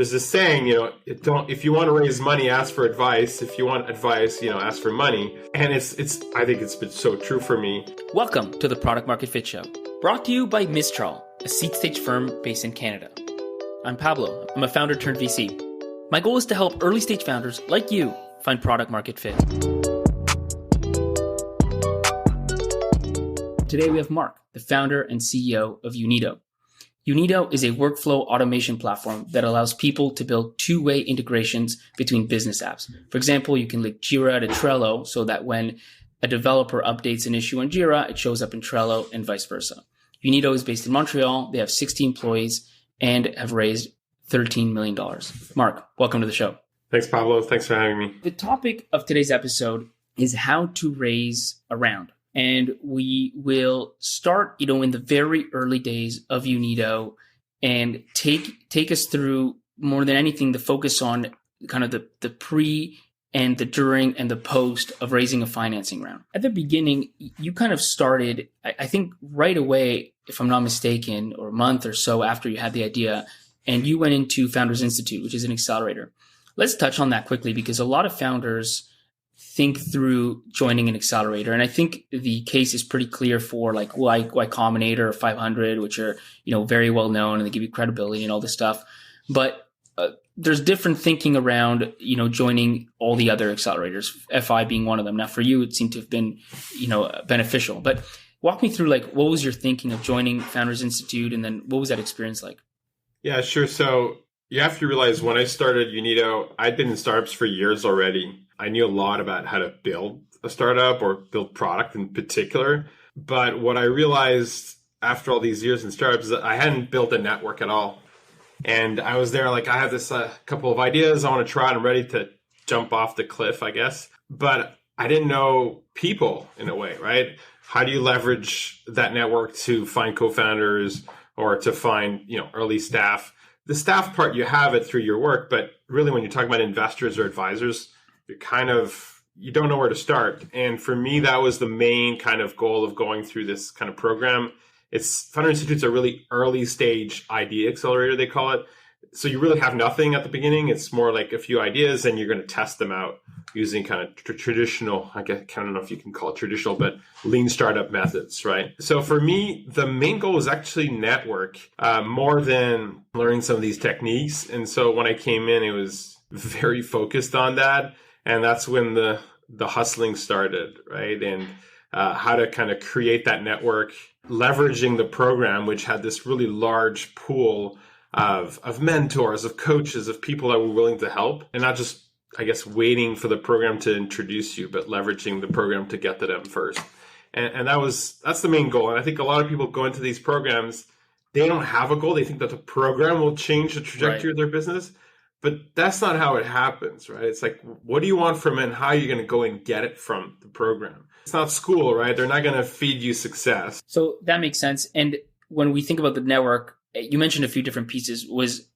there's this saying, if you want to raise money, ask for advice. If you want advice, ask for money. And I think it's been so true for me. Welcome to the Product Market Fit Show, brought to you by Mistral, a seed stage firm based in Canada. I'm Pablo. I'm a founder turned VC. My goal is to help early stage founders like you find product market fit. Today we have Marc, the founder and CEO of Unito. Unito is a workflow automation platform that allows people to build two-way integrations between business apps. For example, you can link Jira to Trello so that when a developer updates an issue on Jira, it shows up in Trello and vice versa. Unito is based in Montreal. They have 60 employees and have raised $13 million. Marc, welcome to the show. Thanks, Pablo. Thanks for having me. The topic of today's episode is how to raise a round. And we will start, in the very early days of Unito and take us through, more than anything, the focus on kind of the pre and the during and the post of raising a financing round. At the beginning, you kind of started, I think right away, if I'm not mistaken, or a month or so after you had the idea, and you went into Founders Institute, which is an accelerator. Let's touch on that quickly because a lot of founders think through joining an accelerator. And I think the case is pretty clear for like Y Combinator or 500, which are, very well known and they give you credibility and all this stuff. But there's different thinking around, joining all the other accelerators, FI being one of them. Now for you, it seemed to have been, beneficial. But walk me through what was your thinking of joining Founders Institute, and then what was that experience like? Yeah, sure. So you have to realize when I started Unito, I'd been in startups for years already. I knew a lot about how to build a startup or build product in particular. But what I realized after all these years in startups is that I hadn't built a network at all. And I was there I have this couple of ideas I want to try, and I'm ready to jump off the cliff, I guess. But I didn't know people in a way, right? How do you leverage that network to find co-founders or to find, early staff? The staff part, you have it through your work, but really when you're talking about investors or advisors, you don't know where to start. And for me, that was the main kind of goal of going through this kind of program. Founder Institute's a really early stage idea accelerator, they call it. So you really have nothing at the beginning. It's more like a few ideas and you're going to test them out using kind of traditional, I don't know if you can call it traditional, but lean startup methods, right? So for me, the main goal was actually network more than learning some of these techniques. And so when I came in, it was very focused on that. And that's when the hustling started, right? And how to kind of create that network, leveraging the program, which had this really large pool of mentors, of coaches, of people that were willing to help, and not just, waiting for the program to introduce you, but leveraging the program to get to them first. And that's the main goal. And I think a lot of people go into these programs, they don't have a goal. They think that the program will change the trajectory of their business. But that's not how it happens, right? It's like, what do you want from it and how are you going to go and get it from the program? It's not school, right? They're not going to feed you success. So that makes sense. And when we think about the network, you mentioned a few different pieces. Was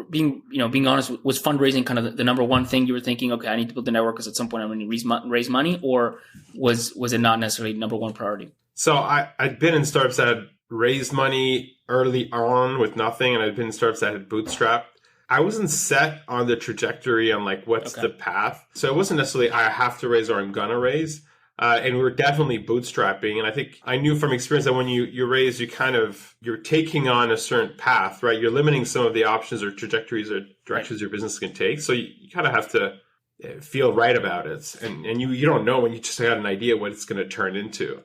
being honest, was fundraising kind of the number one thing you were thinking, okay, I need to build the network because at some point I'm going to raise money, or was it not necessarily number one priority? So I'd been in startups that had raised money early on with nothing, and I'd been in startups that had bootstrapped. I wasn't set on the trajectory on what's the path. So it wasn't necessarily I have to raise or I'm going to raise. And we were definitely bootstrapping. And I think I knew from experience that when you raise, you're taking on a certain path, right? You're limiting some of the options or trajectories or directions your business can take. So you kind of have to feel right about it. And you don't know when you just got an idea what it's going to turn into.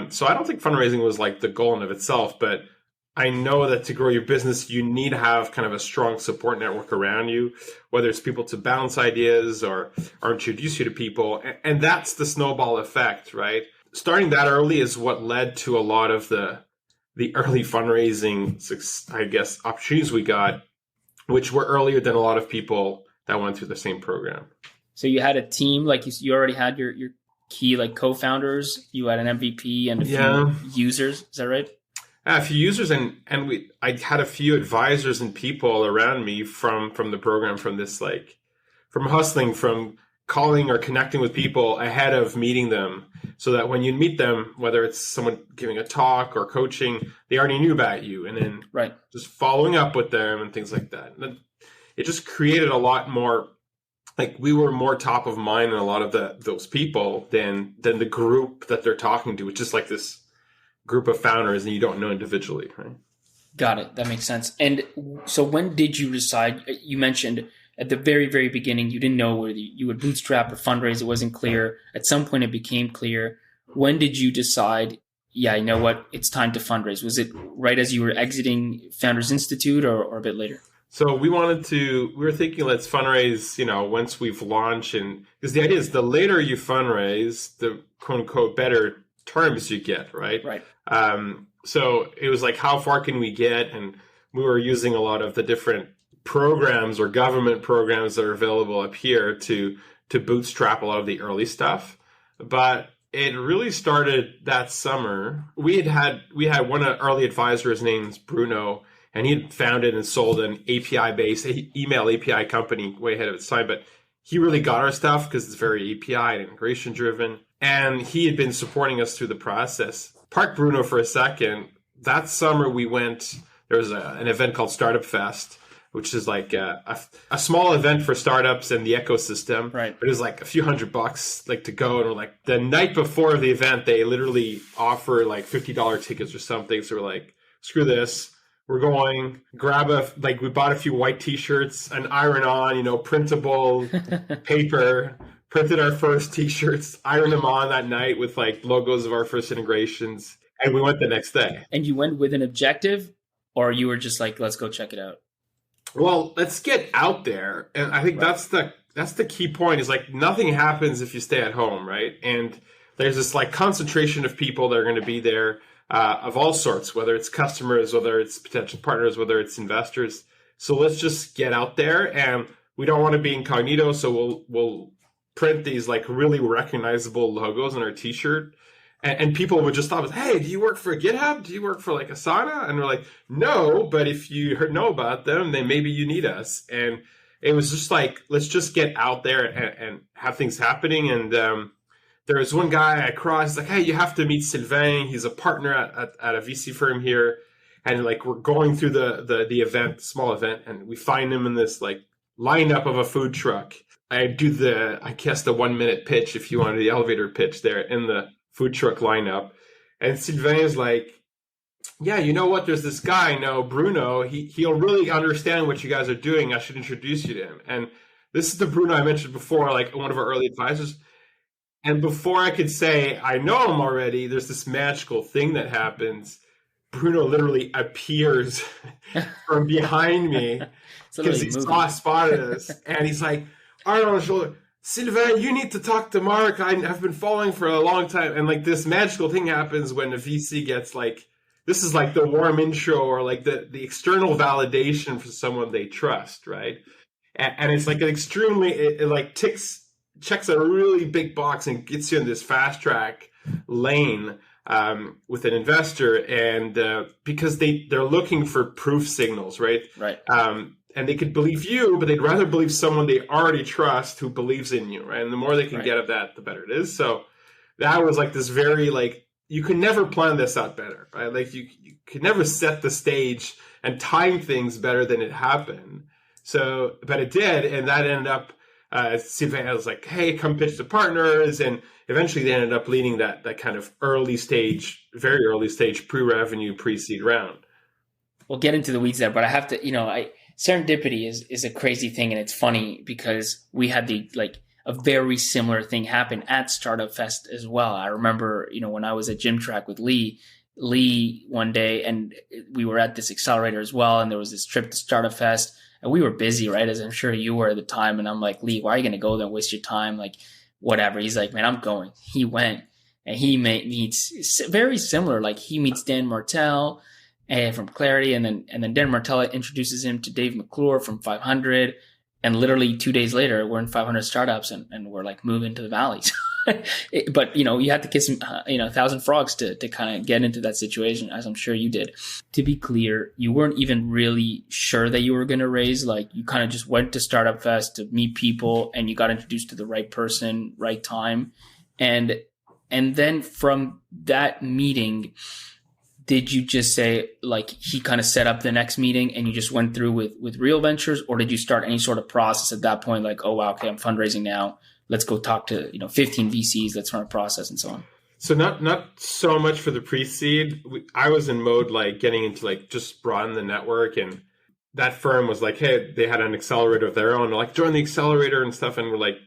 So I don't think fundraising was the goal in of itself, but I know that to grow your business, you need to have kind of a strong support network around you, whether it's people to bounce ideas or introduce you to people. And that's the snowball effect, right? Starting that early is what led to a lot of the early fundraising, opportunities we got, which were earlier than a lot of people that went through the same program. So you had a team, you already had your key co-founders, you had an MVP and a few users. Is that right? A few users and I had a few advisors and people around me from the program, from this from hustling, from calling or connecting with people ahead of meeting them, so that when you meet them, whether it's someone giving a talk or coaching, they already knew about you, and then just following up with them and things like that. And it just created a lot more, like we were more top of mind in a lot of those people than the group that they're talking to. It's just like this group of founders and you don't know individually, right? Got it. That makes sense. And so when did you decide? You mentioned at the very, very beginning, you didn't know whether you would bootstrap or fundraise. It wasn't clear. At some point, it became clear. When did you decide, yeah, you know what, it's time to fundraise? Was it right as you were exiting Founders Institute or a bit later? So we were thinking, let's fundraise, once we've launched. And because the idea is the later you fundraise, the quote unquote better terms you get, right? Right. So it was like, how far can we get? And we were using a lot of the different programs or government programs that are available up here to bootstrap a lot of the early stuff. But it really started that summer. We had one early advisor, his name's Bruno, and he had founded and sold an API-based email API company way ahead of its time. But he really got our stuff because it's very API and integration driven. And he had been supporting us through the process. Park Bruno for a second. That summer we went, there was an event called Startup Fest, which is like a small event for startups and the ecosystem. Right. But it was like a few $100 like to go. And we're like, the night before the event, they literally offer like $50 tickets or something. So we're like, screw this. We're going, we bought a few white t-shirts, an iron-on, printable paper, printed our first t-shirts, ironed them on that night with like logos of our first integrations, and we went the next day. And you went with an objective, or you were just like, let's go check it out? Well, let's get out there. And I think that's the key point is like nothing happens if you stay at home, right? And there's this like concentration of people that are going to be there. Of all sorts, whether it's customers, whether it's potential partners, whether it's investors. So let's just get out there, and we don't want to be incognito. So we'll print these like really recognizable logos on our T-shirt, and people would just stop us. Hey, do you work for GitHub? Do you work for like Asana? And we're like, no, but if you know about them, then maybe you need us. And it was just like, let's just get out there and have things happening. And there was one guy I crossed, like, hey, you have to meet Sylvain. He's a partner at a VC firm here. And like, we're going through the event, small event, and we find him in this like lineup of a food truck. I do the 1 minute pitch, if you wanted the elevator pitch there in the food truck lineup. And Sylvain is like, yeah, you know what? There's this guy, Bruno. He'll really understand what you guys are doing. I should introduce you to him. And this is the Bruno I mentioned before, like one of our early advisors. And before I could say, I know him already, there's this magical thing that happens. Bruno literally appears from behind me because he spotted us. And he's like, arm on his shoulder, Sylvain, you need to talk to Marc. I've been following for a long time. And like this magical thing happens when a VC gets like, this is like the warm intro or like the external validation for someone they trust, right? And it's like an extremely, it like checks a really big box and gets you in this fast track lane with an investor, and because they're looking for proof signals, right? Right. And they could believe you, but they'd rather believe someone they already trust who believes in you, right? And the more they can get of that, the better it is. So that was like this very like, you could never plan this out better, right? Like you could never set the stage and time things better than it happened. So, but it did, and that ended up. Sylvain was like, hey, come pitch to partners. And eventually they ended up leading that kind of very early stage pre-revenue, pre-seed round. We'll get into the weeds there, but I have to, serendipity is a crazy thing. And it's funny because we had a very similar thing happen at Startup Fest as well. I remember, when I was at Gym Track with Lee one day, and we were at this accelerator as well. And there was this trip to Startup Fest. And we were busy, right? As I'm sure you were at the time. And I'm like, Lee, why are you going to go there and waste your time? Like, whatever. He's like, man, I'm going. He went, and he meets very similar. Like, he meets Dan Martell from Clarity, and then Dan Martell introduces him to Dave McClure from 500. And literally 2 days later, we're in 500 startups, and we're like moving to the valleys. But you had to kiss 1,000 frogs to kind of get into that situation, as I'm sure you did. To be clear, you weren't even really sure that you were going to raise. Like, you kind of just went to Startup Fest to meet people, and you got introduced to the right person, right time, and then from that meeting, did you just say, like, he kind of set up the next meeting and you just went through with real ventures, or did you start any sort of process at that point? Like, oh, wow, okay, I'm fundraising now. Let's go talk to, 15 VCs. Let's run a process and so on. So not so much for the pre-seed. I was in mode like getting into like just broaden the network, and that firm was like, hey, they had an accelerator of their own, like join the accelerator and stuff, and we're like,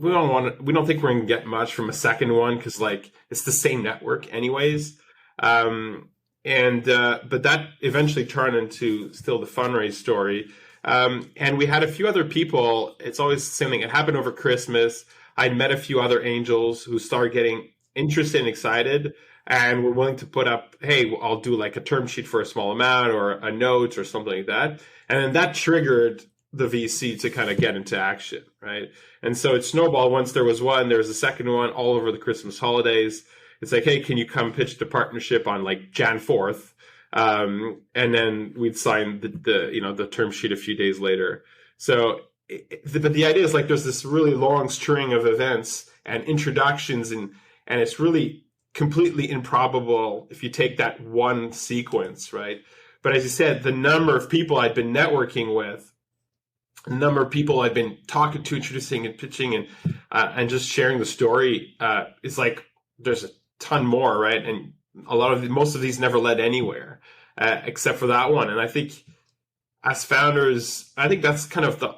we don't think we're gonna get much from a second one because like it's the same network anyways. But that eventually turned into still the fundraise story. And we had a few other people. It's always the same thing. It happened over Christmas. I'd met a few other angels who started getting interested and excited and were willing to put up, hey, I'll do like a term sheet for a small amount or a note or something like that. And then that triggered the VC to kind of get into action, right? And so it snowballed. Once there was one, there was a second one all over the Christmas holidays. It's like, hey, can you come pitch the partnership on like Jan 4th? And then we'd sign the term sheet a few days later. So, but the idea is like there's this really long string of events and introductions, and it's really completely improbable if you take that one sequence, right? But as you said, the number of people I'd been networking with, the number of people I'd been talking to, introducing and pitching and just sharing the story is like there's a ton more, right? And most of these never led anywhere except for that one. And I think as founders, I think that's kind of the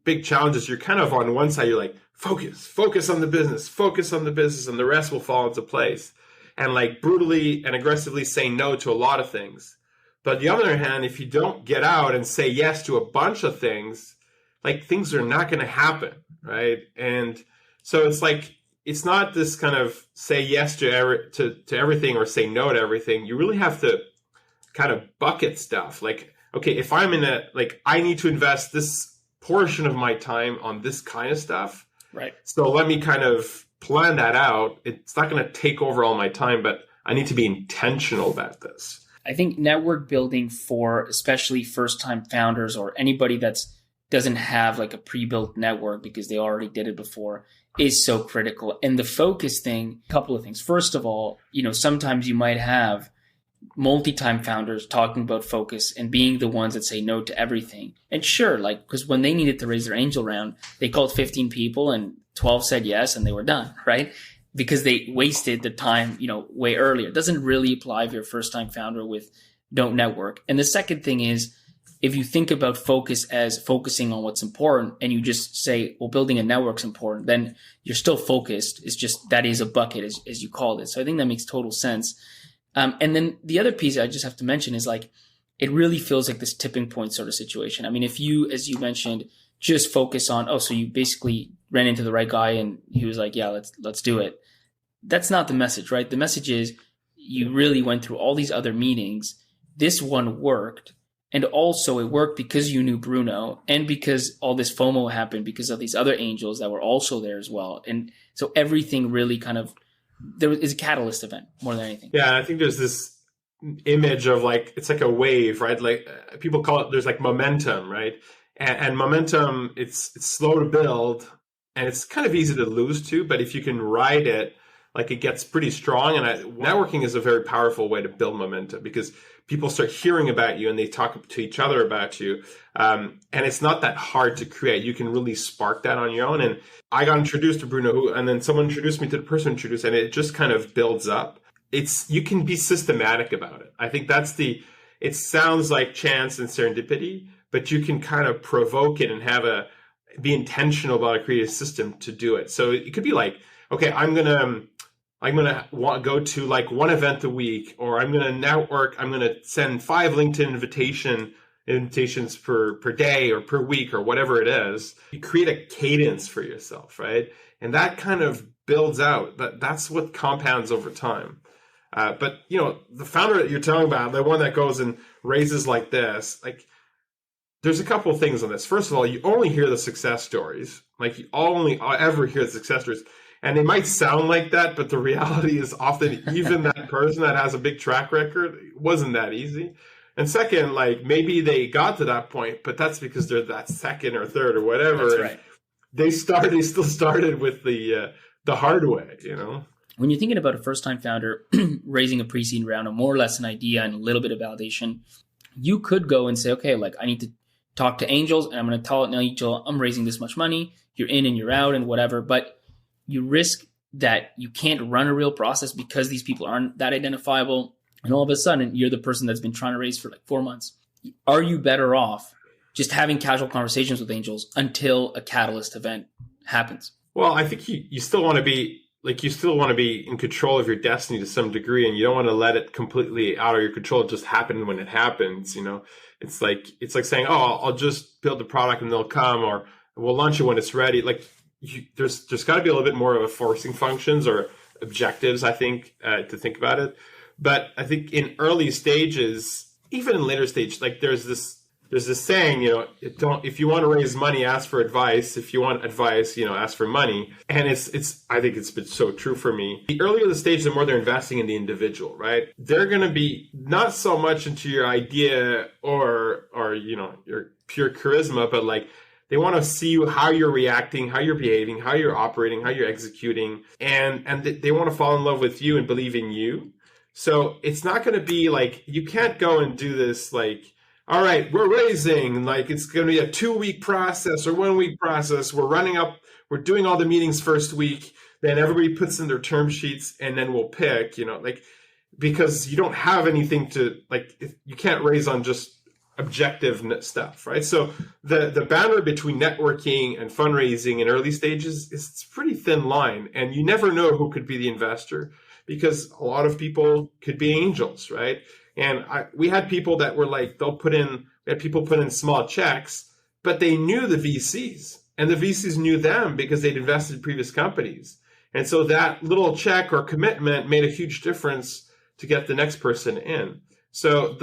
big challenge is you're kind of on one side, you're like, focus on the business, and the rest will fall into place. And like brutally and aggressively say no to a lot of things. But on the other hand, if you don't get out and say yes to a bunch of things, like things are not going to happen, right? And so it's like, it's not this kind of say yes to everything or say no to everything. You really have to kind of bucket stuff. Like, okay, if I'm I need to invest this portion of my time on this kind of stuff. Right. So let me kind of plan that out. It's not going to take over all my time, but I need to be intentional about this. I think network building for especially first-time founders or anybody that doesn't have like a pre-built network because they already did it before is so critical. And the focus thing, a couple of things. First of all, sometimes you might have multi-time founders talking about focus and being the ones that say no to everything. And sure, like, because when they needed to raise their angel round, they called 15 people and 12 said yes and they were done, right? Because they wasted the time, way earlier. It doesn't really apply if you're a first-time founder with don't network. And the second thing is, if you think about focus as focusing on what's important and you just say, well, building a network's important, then you're still focused. It's just that is a bucket, as you called it. So I think that makes total sense. And then the other piece I just have to mention is like, it really feels like this tipping point sort of situation. I mean, if you, as you mentioned, just focus on, so you basically ran into the right guy and he was like, yeah, let's do it. That's not the message, right? The message is you really went through all these other meetings. This one worked. And also it worked because you knew Bruno and because all this FOMO happened because of these other angels that were also there as well. And so everything really kind of, there is a catalyst event more than anything. Yeah, I think there's this image of like, it's like a wave, right? Like people call it, there's like momentum, right? And momentum, it's slow to build and it's kind of easy to lose to, but if you can ride it, like it gets pretty strong. And networking is a very powerful way to build momentum because people start hearing about you and they talk to each other about you. And it's not that hard to create. You can really spark that on your own. And I got introduced to Bruno, and then someone introduced me to the person introduced, and it just kind of builds up. You can be systematic about it. I think it sounds like chance and serendipity, but you can kind of provoke it and be intentional about a creative system to do it. So it could be like, okay, I'm going to go to like one event a week, or I'm going to network. I'm going to send 5 LinkedIn invitations per day or per week or whatever it is. You create a cadence for yourself, right? And that kind of builds out. That's what compounds over time. But the founder that you're talking about, the one that goes and raises like this, like there's a couple of things on this. First of all, you only hear the success stories. Like you only ever hear the success stories. And they might sound like that, but the reality is often even that person that has a big track record, it wasn't that easy. And second, like maybe they got to that point, but that's because they're that second or third or whatever. That's right. They still started with the hard way, when you're thinking about a first-time founder raising a pre-seed round, or more or less an idea and a little bit of validation, you could go and say, okay, like I need to talk to angels, and I'm going to tell an angel, I'm raising this much money. You're in and you're out and whatever. But you risk that you can't run a real process because these people aren't that identifiable. And all of a sudden, you're the person that's been trying to raise for like 4 months. Are you better off just having casual conversations with angels until a catalyst event happens? Well, I think you still want to be in control of your destiny to some degree, and you don't want to let it completely out of your control. It just happen when it happens. It's like saying, "Oh, I'll just build the product and they'll come," or "We'll launch it when it's ready." Like there's got to be a little bit more of a forcing functions or objectives, I think, to think about it. But I think in early stages, even in later stage, like there's this saying, if you want to raise money, ask for advice. If you want advice, ask for money. And I think it's been so true for me. The earlier the stage, the more they're investing in the individual, right? They're going to be not so much into your idea or your pure charisma, but like they want to see how you're reacting, how you're behaving, how you're operating, how you're executing. And they want to fall in love with you and believe in you. So it's not going to be like, you can't go and do this like, all right, we're raising, like it's going to be a 2-week process or 1-week process. We're doing all the meetings first week. Then everybody puts in their term sheets and then we'll pick, because you don't have anything to, you can't raise on just objective stuff, right? So the boundary between networking and fundraising in early stages is a pretty thin line. And you never know who could be the investor, because a lot of people could be angels, right? And we had people that were like, we had people put in small checks, but they knew the VCs, and the VCs knew them because they'd invested in previous companies. And so that little check or commitment made a huge difference to get the next person in. So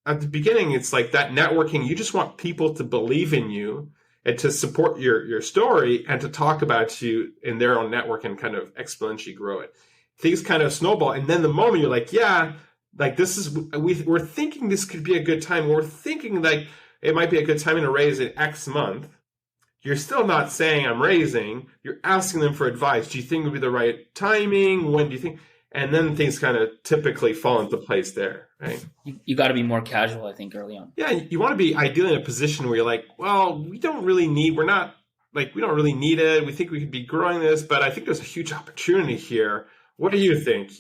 at the beginning, it's like that networking, you just want people to believe in you and to support your story and to talk about you in their own network and kind of exponentially grow it. Things kind of snowball. And then the moment you're like, yeah, like we're thinking this could be a good time. We're thinking like it might be a good time to raise in X month. You're still not saying I'm raising. You're asking them for advice. Do you think it would be the right timing? When do you think? And then things kind of typically fall into place there, right? You got to be more casual, I think, early on. Yeah, you want to be ideally in a position where you're like, well, we don't really need it. We think we could be growing this, but I think there's a huge opportunity here. What do you think?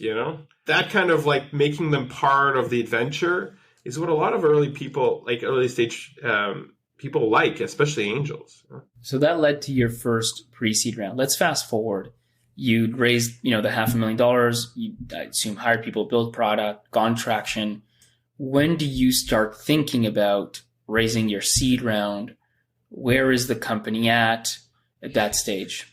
That kind of like making them part of the adventure is what a lot of early people, like early stage people like, especially angels. So that led to your first pre-seed round. Let's fast forward. You'd raised, the $500,000. You, I assume, hired people, build product, gone traction. When do you start thinking about raising your seed round? Where is the company at that stage?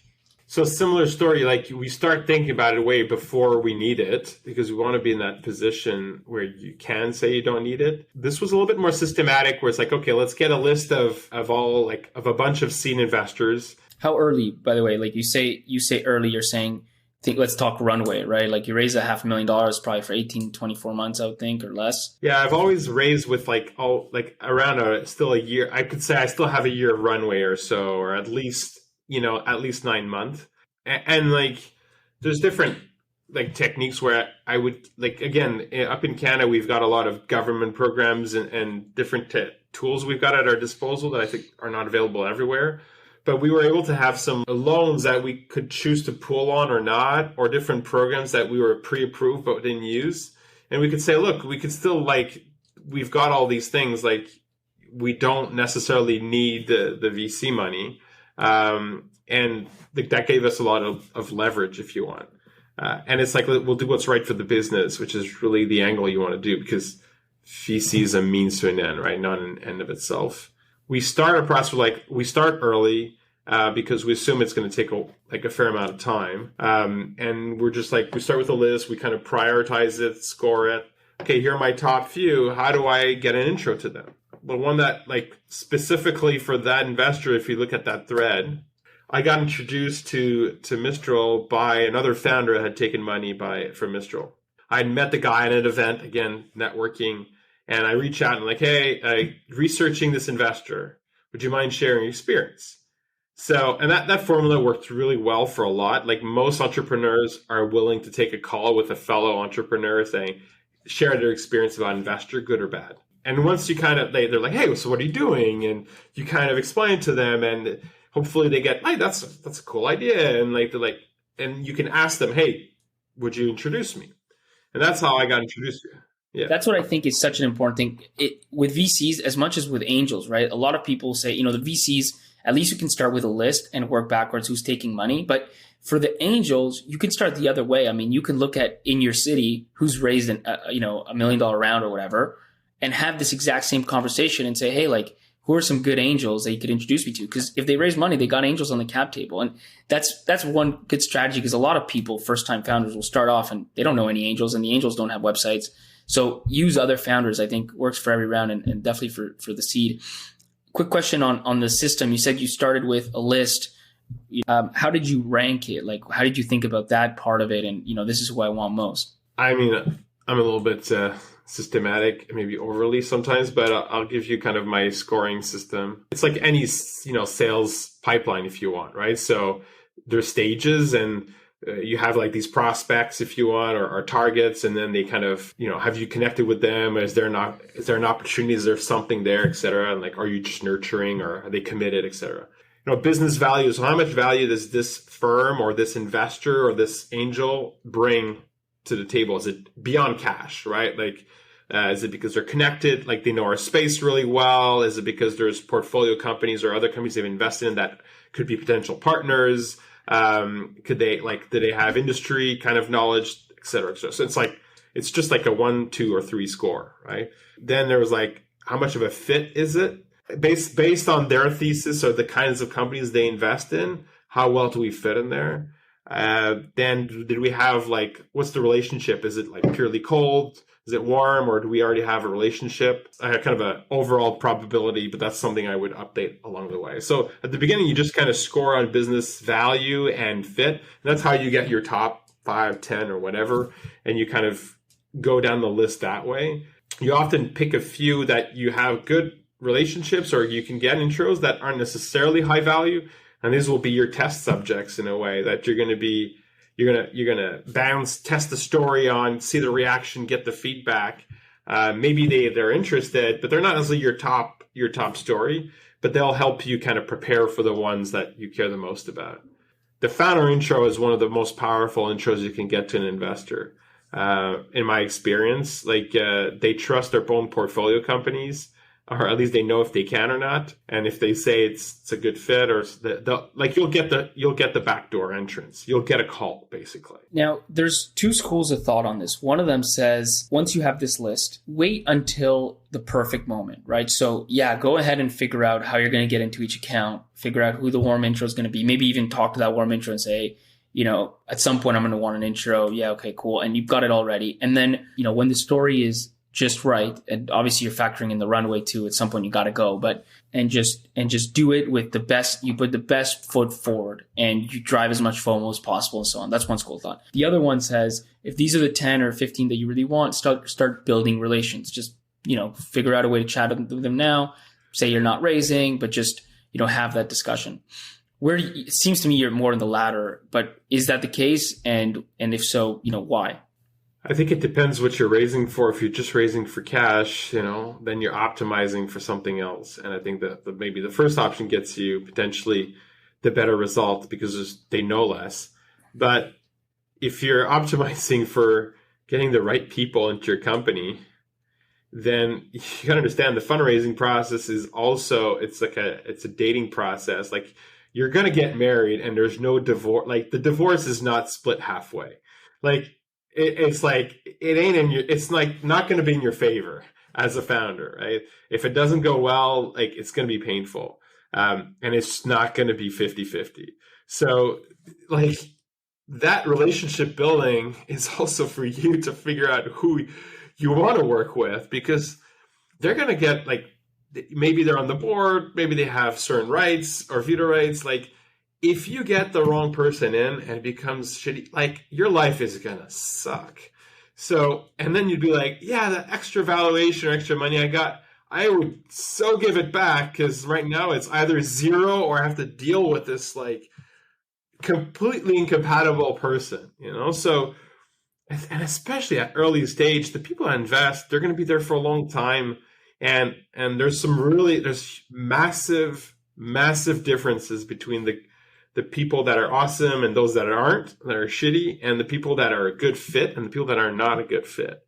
So similar story, like we start thinking about it way before we need it, because we want to be in that position where you can say you don't need it. This was a little bit more systematic, where it's like, okay, let's get a list of a bunch of seed investors. How early, by the way? Like you say early, you're saying, let's talk runway, right? Like you raise $500,000 probably for 18, 24 months, I would think, or less. Yeah, I've always raised with around still a year. I could say I still have a year of runway or so, or at least 9 months. And like, there's different like techniques where I would again, up in Canada, we've got a lot of government programs and different tools we've got at our disposal that I think are not available everywhere. But we were able to have some loans that we could choose to pull on or not, or different programs that we were pre-approved but didn't use. And we could say, look, we could still we've got all these things, we don't necessarily need the VC money. And that gave us a lot of leverage, if you want. And it's like, we'll do what's right for the business, which is really the angle you want to do, because VC is a means to an end, right? Not an end of itself. We start a process we start early because we assume it's going to take a fair amount of time. And we're just we start with a list. We kind of prioritize it, score it. Okay, here are my top few. How do I get an intro to them? But one that specifically for that investor, if you look at that thread, I got introduced to Mistral by another founder that had taken money from Mistral. I had met the guy at an event, again, networking, and I reached out and hey, researching this investor, would you mind sharing your experience? So, and that formula worked really well for a lot. Like most entrepreneurs are willing to take a call with a fellow entrepreneur saying, share their experience about investor, good or bad. And once you kind of, they're like, hey, so what are you doing? And you kind of explain to them, and hopefully they get, hey, that's a cool idea. And like, they're like, and you can ask them, hey, would you introduce me? And that's how I got introduced to you. Yeah. That's what I think is such an important thing. With VCs, as much as with angels, right? A lot of people say, the VCs, at least you can start with a list and work backwards who's taking money. But for the angels, you can start the other way. I mean, you can look at in your city who's raised $1 million round or whatever, and have this exact same conversation and say, hey, like, who are some good angels that you could introduce me to? Because if they raise money, they got angels on the cap table. And that's one good strategy, because a lot of people, first-time founders, will start off and they don't know any angels, and the angels don't have websites. So use other founders, I think, works for every round, and definitely for the seed. Quick question on the system. You said you started with a list. How did you rank it? Like, how did you think about that part of it? And, this is who I want most. I mean, I'm a little bit systematic, maybe overly sometimes, but I'll give you kind of my scoring system. It's like any, sales pipeline, if you want, right? So there's stages, and you have like these prospects, if you want, or targets, and then they kind of, have you connected with them? Is there an opportunity? Is there something there, et cetera? And like, are you just nurturing, or are they committed, et cetera? Business value. So how much value does this firm or this investor or this angel bring to the table? Is it beyond cash, right? Like, is it because they're connected, like they know our space really well? Is it because there's portfolio companies or other companies they've invested in that could be potential partners? Do they have industry kind of knowledge, et cetera, et cetera? So it's just like a 1, 2, or 3 score, right? Then there was like, how much of a fit is it? Based on their thesis or the kinds of companies they invest in, how well do we fit in there? Then did we have like, what's the relationship? Is it like purely cold? Is it warm, or do we already have a relationship? I have kind of an overall probability, but that's something I would update along the way. So at the beginning, you just kind of score on business value and fit. And that's how you get your top 5, 10, or whatever. And you kind of go down the list that way. You often pick a few that you have good relationships, or you can get intros that aren't necessarily high value. And these will be your test subjects in a way that you're going to bounce, test the story on, see the reaction, get the feedback. Maybe they're interested, but they're not necessarily your top story, but they'll help you kind of prepare for the ones that you care the most about. The founder intro is one of the most powerful intros you can get to an investor. In my experience, they trust their own portfolio companies, or at least they know if they can or not. And if they say it's a good fit, or you'll get the backdoor entrance. You'll get a call, basically. Now, there's 2 schools of thought on this. One of them says, once you have this list, wait until the perfect moment, right? So yeah, go ahead and figure out how you're going to get into each account, figure out who the warm intro is going to be, maybe even talk to that warm intro and say, at some point I'm going to want an intro. Yeah, okay, cool. And you've got it already. And then, when the story is just right, and obviously you're factoring in the runway too, at some point you got to go, and just do it with the best. You put the best foot forward, and you drive as much FOMO as possible, and so on. That's one school of thought. The other one says, if these are the 10 or 15 that you really want, start building relations. Just figure out a way to chat with them now. Say you're not raising, but just have that discussion. It seems to me you're more in the latter, but is that the case? And if so, why? I think it depends what you're raising for. If you're just raising for cash, then you're optimizing for something else. And I think that maybe the first option gets you potentially the better result because they know less. But if you're optimizing for getting the right people into your company, then you got to understand the fundraising process is also, it's a dating process. Like, you're going to get married and there's no divorce. Like, the divorce is not split halfway. Like, it's like, it's like not going to be in your favor as a founder, right? If it doesn't go well, like, it's going to be painful. And it's not going to be 50-50. So like, that relationship building is also for you to figure out who you want to work with, because they're going to get, like, maybe they're on the board, maybe they have certain rights or veto rights. Like, if you get the wrong person in and it becomes shitty, like, your life is going to suck. So, and then you'd be like, yeah, the extra valuation or extra money I got, I would so give it back because right now it's either zero or I have to deal with this like completely incompatible person, So, and especially at early stage, the people that invest, they're going to be there for a long time. And there's massive, massive differences between the people that are awesome and those that aren't, that are shitty, and the people that are a good fit and the people that are not a good fit.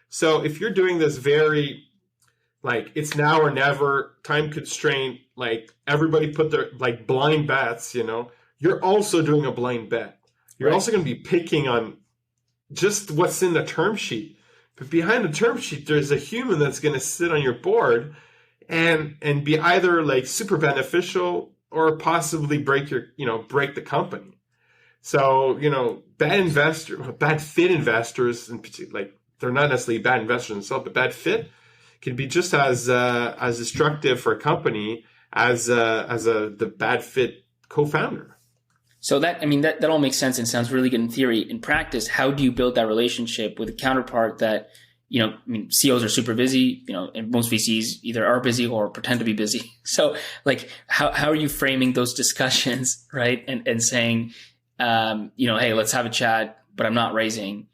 So if you're doing this very, like, it's now or never, time constraint, like everybody put their like blind bets, you're also doing a blind bet. You're also going to be picking on just what's in the term sheet. But behind the term sheet, there's a human that's going to sit on your board and be either like super beneficial or possibly break the company. So, bad fit investors, in particular, like they're not necessarily bad investors themselves, but bad fit can be just as destructive for a company as the bad fit co-founder. So that all makes sense and sounds really good in theory. In practice, how do you build that relationship with a counterpart that, CEOs are super busy, and most VCs either are busy or pretend to be busy. So like, how are you framing those discussions, right? And saying, hey, let's have a chat, but I'm not raising.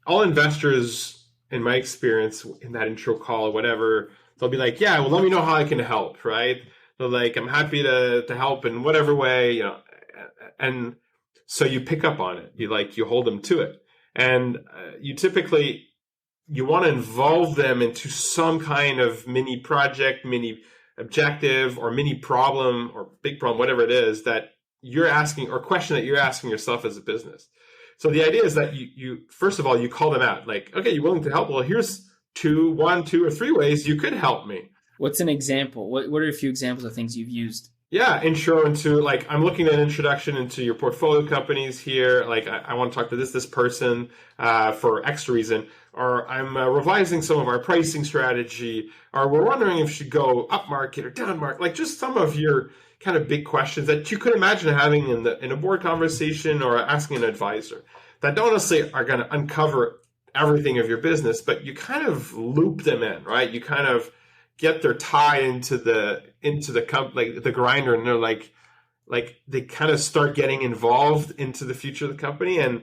All investors, in my experience, in that intro call or whatever, they'll be like, yeah, well, let me know how I can help, right? They're like, I'm happy to help in whatever way, and so you pick up on it. You hold them to it. And you want to involve them into some kind of mini project, mini objective, or mini problem or big problem, whatever it is that you're asking, or question that you're asking yourself as a business. So the idea is that you first of all, you call them out. Like, okay, you're willing to help? Well, here's 2 or 3 ways you could help me. What's an example? What are a few examples of things you've used? Yeah, intro into, like, I'm looking at an introduction into your portfolio companies here. Like, I want to talk to this person for X reason. Or I'm revising some of our pricing strategy. Or we're wondering if we should go up market or down market. Like, just some of your kind of big questions that you could imagine having in a board conversation or asking an advisor that don't necessarily are going to uncover everything of your business, but you kind of loop them in, right? You kind of get their tie into the like the grinder, and they're like they kind of start getting involved into the future of the company. And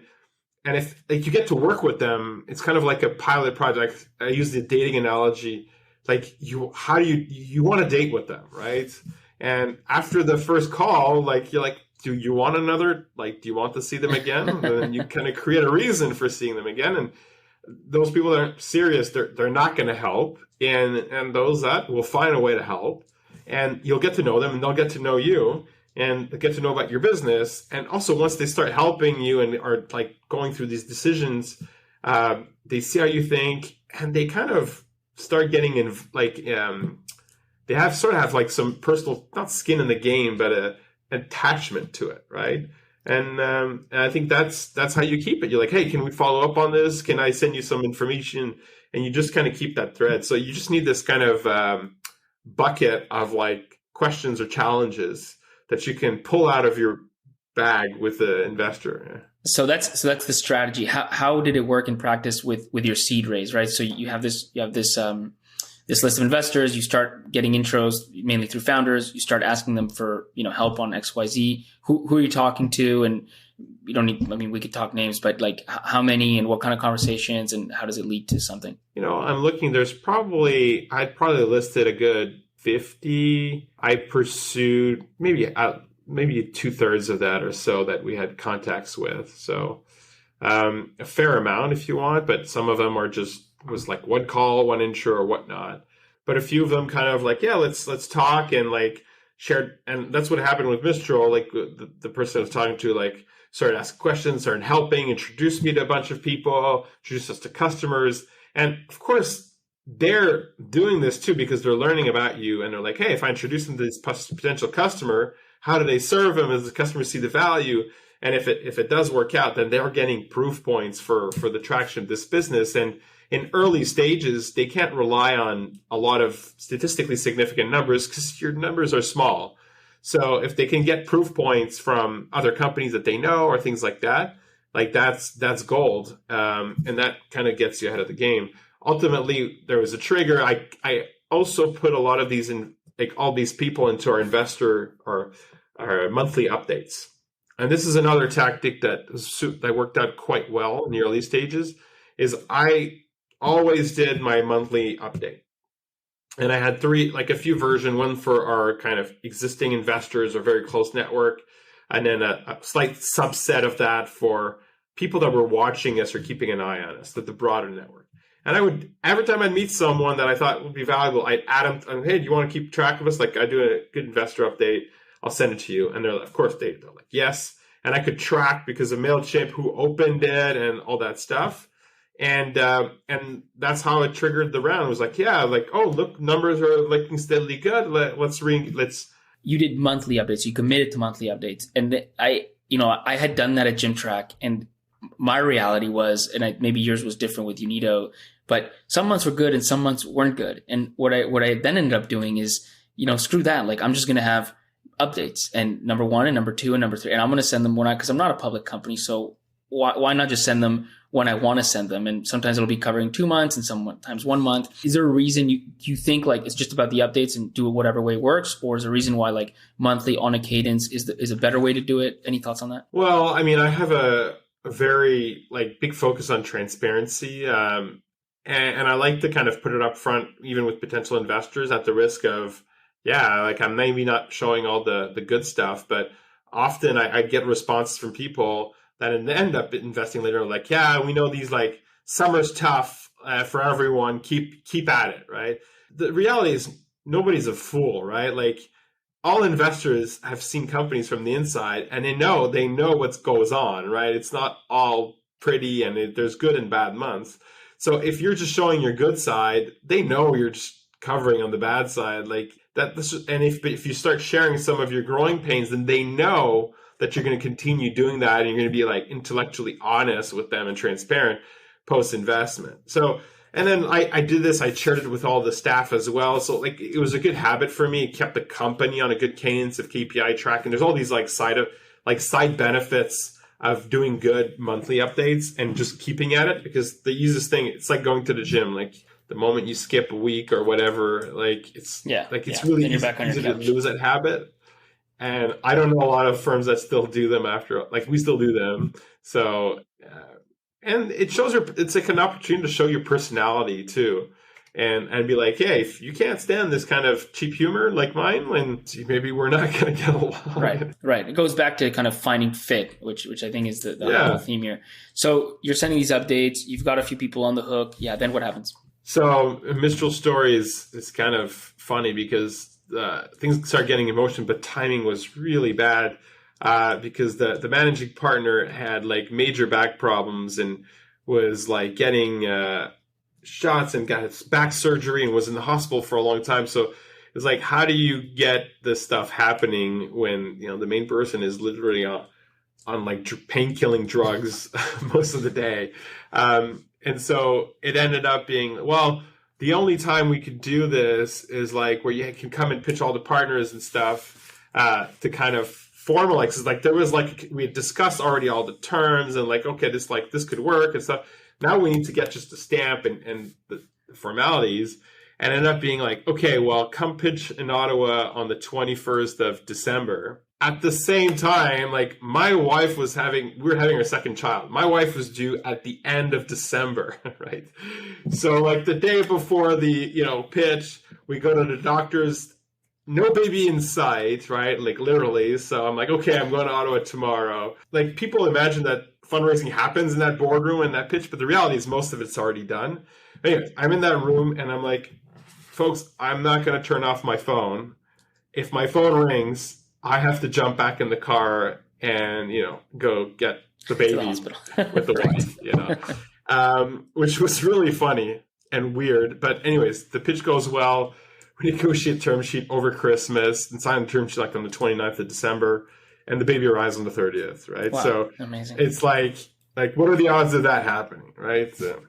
if like you get to work with them, it's kind of like a pilot project. I use the dating analogy. Like you want to date with them, right? And after the first call, like you're like, do you want another? Like, do you want to see them again? And then you kind of create a reason for seeing them again. And those people that are serious, they're not going to help. And those that will find a way to help. And you'll get to know them, and they'll get to know you, and get to know about your business. And also, once they start helping you and are like going through these decisions, they see how you think, and they kind of start getting in, like, they have like some personal, not skin in the game, but an attachment to it, right? And I think that's how you keep it. You're like, hey, can we follow up on this? Can I send you some information? And you just kind of keep that thread. So you just need this kind of bucket of like questions or challenges that you can pull out of your bag with the investor. Yeah. So that's the strategy. How did it work in practice with your seed raise, right? So you have this list of investors. You start getting intros mainly through founders. You start asking them for help on XYZ. Who are you talking to? And you don't need. I mean, we could talk names, but like how many and what kind of conversations, and how does it lead to something? I'm looking. I'd probably listed a good 50. I pursued maybe 2/3 of that or so that we had contacts with. So a fair amount if you want, but some of them was like one call, one intro or whatnot. But a few of them kind of like, yeah, let's talk, and like shared. And that's what happened with Mistral. Like the person I was talking to, like, started asking questions, started helping, introduced me to a bunch of people, introduced us to customers. And of course, they're doing this too because they're learning about you, and they're like, hey, if I introduce them to this potential customer, how do they serve them? Does the customer see the value? And if it does work out, then they're getting proof points for the traction of this business. And in early stages, they can't rely on a lot of statistically significant numbers because your numbers are small. So if they can get proof points from other companies that they know or things like that, like that's gold. And that kind of gets you ahead of the game. Ultimately, there was a trigger. I also put a lot of these in, like all these people into our investor or our monthly updates. And this is another tactic that worked out quite well in the early stages, is I always did my monthly update. And I had a few versions, one for our kind of existing investors or very close network, and then a slight subset of that for people that were watching us or keeping an eye on us, the broader network. And I would, every time I'd meet someone that I thought would be valuable, I'd add them, hey, do you want to keep track of us? Like, I do a good investor update, I'll send it to you. And they're, of course, they're like, yes. And I could track because of MailChimp who opened it and all that stuff. And that's how it triggered the round. It was like, yeah, like, oh, look, numbers are looking steadily good. Let's. You did monthly updates. You committed to monthly updates, and I had done that at GymTrack, and my reality was, and maybe yours was different with Unito, but some months were good and some months weren't good. And what I then ended up doing is, screw that. Like, I'm just going to have updates, and number 1 and number 2 and number 3, and I'm going to send them because I'm not a public company, so why not just send them when I want to send them? And sometimes it'll be covering 2 months and sometimes 1 month. Is there a reason you think like it's just about the updates and do it whatever way works? Or is there a reason why like monthly on a cadence is a better way to do it? Any thoughts on that? Well, I mean, I have a very like big focus on transparency. And I like to kind of put it up front, even with potential investors, at the risk of, like I'm maybe not showing all the good stuff, but often I get responses from people that end up investing later, like, yeah, we know these, like, summer's tough for everyone. Keep at it, right? The reality is nobody's a fool, right? Like, all investors have seen companies from the inside, and they know what goes on, right? It's not all pretty, and there's good and bad months. So if you're just showing your good side, they know you're just covering on the bad side, like that. And if you start sharing some of your growing pains, then they know that you're going to continue doing that, and you're going to be like intellectually honest with them and transparent post investment. So, and then I did this, I shared it with all the staff as well. So like, it was a good habit for me. It kept the company on a good cadence of KPI tracking. There's all these like side benefits of doing good monthly updates and just keeping at it, because they use this thing. It's like going to the gym. Like, the moment you skip a week or whatever, like it's really easy to lose that habit. And I don't know a lot of firms that still do them after, like we still do them. So, and it shows it's like an opportunity to show your personality too. And be like, hey, if you can't stand this kind of cheap humor like mine, then maybe we're not going to get along. Right. It goes back to kind of finding fit, which I think is the whole theme here. So you're sending these updates. You've got a few people on the hook. Yeah. Then what happens? So Mistral's story is kind of funny because things start getting in motion, but timing was really bad because the managing partner had like major back problems and was like getting shots and got his back surgery and was in the hospital for a long time. So it's like, how do you get this stuff happening when the main person is literally on like pain-killing drugs most of the day? And so it ended up being, well, the only time we could do this is like where you can come and pitch all the partners and stuff to kind of formalize. Cause like there was like, we had discussed already all the terms and like, okay, this could work and stuff. Now we need to get just a stamp and the formalities, and ended up being like, okay, well, come pitch in Ottawa on the 21st of December. At the same time, like my wife we were having our second child. My wife was due at the end of December, right? So like the day before the, pitch, we go to the doctor's, no baby in sight, right? Like literally. So I'm like, okay, I'm going to Ottawa tomorrow. Like people imagine that fundraising happens in that boardroom and that pitch, but the reality is most of it's already done. Anyway, I'm in that room and I'm like, folks, I'm not going to turn off my phone. If my phone rings, I have to jump back in the car and, go get the baby with the wife, which was really funny and weird. But anyways, the pitch goes well. We negotiate term sheet over Christmas and sign the term sheet like on the 29th of December, and the baby arrives on the 30th, right? Wow, so amazing. It's like what are the odds of that happening, right? So.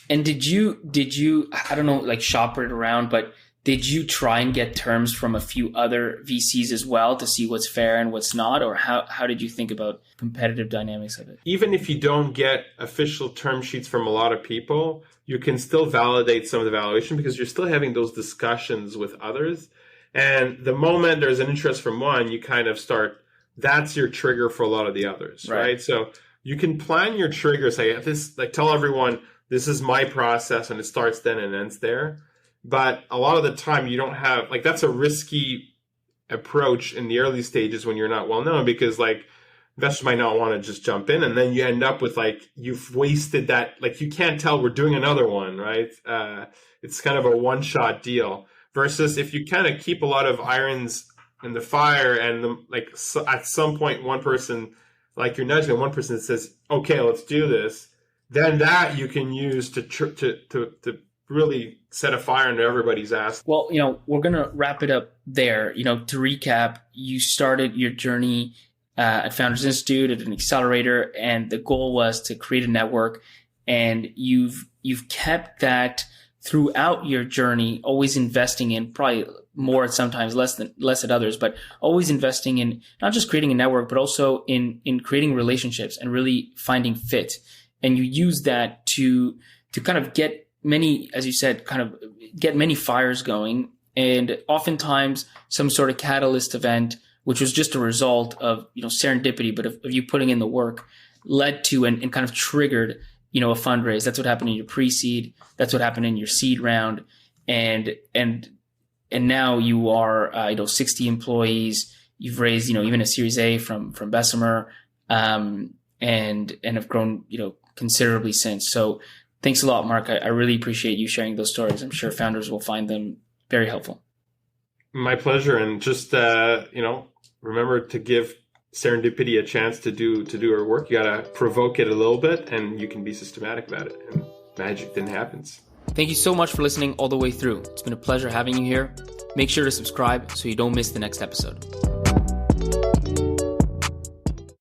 And did you, I don't know, like shop it around, but did you try and get terms from a few other VCs as well to see what's fair and what's not? Or how did you think about competitive dynamics of it? Even if you don't get official term sheets from a lot of people, you can still validate some of the valuation because you're still having those discussions with others. And the moment there's an interest from one, you kind of start, that's your trigger for a lot of the others, right? So you can plan your trigger, say this, like tell everyone, this is my process and it starts then and ends there. But a lot of the time you don't have, like, that's a risky approach in the early stages when you're not well known, because like investors might not want to just jump in, and then you end up with like, you've wasted that, like you can't tell we're doing another one, right? It's kind of a one-shot deal versus if you kind of keep a lot of irons in the fire and at some point one person, like you're nudging one person that says, okay, let's do this, then that you can use to really set a fire under everybody's ass. Well, we're going to wrap it up there. To recap, you started your journey at Founders Institute at an accelerator, and the goal was to create a network. And you've kept that throughout your journey, always investing in, probably more at sometimes, less at others, but always investing in not just creating a network, but also in creating relationships and really finding fit. And you use that to kind of get many, as you said, kind of get many fires going, and oftentimes some sort of catalyst event, which was just a result of, serendipity, but of you putting in the work, led to and kind of triggered, a fundraise. That's what happened in your pre-seed. That's what happened in your seed round. And now you are, 60 employees. You've raised, even a Series A from Bessemer, and have grown, considerably since. So thanks a lot, Marc. I really appreciate you sharing those stories. I'm sure founders will find them very helpful. My pleasure. And just, remember to give serendipity a chance to do her work. You got to provoke it a little bit, and you can be systematic about it. And magic then happens. Thank you so much for listening all the way through. It's been a pleasure having you here. Make sure to subscribe so you don't miss the next episode.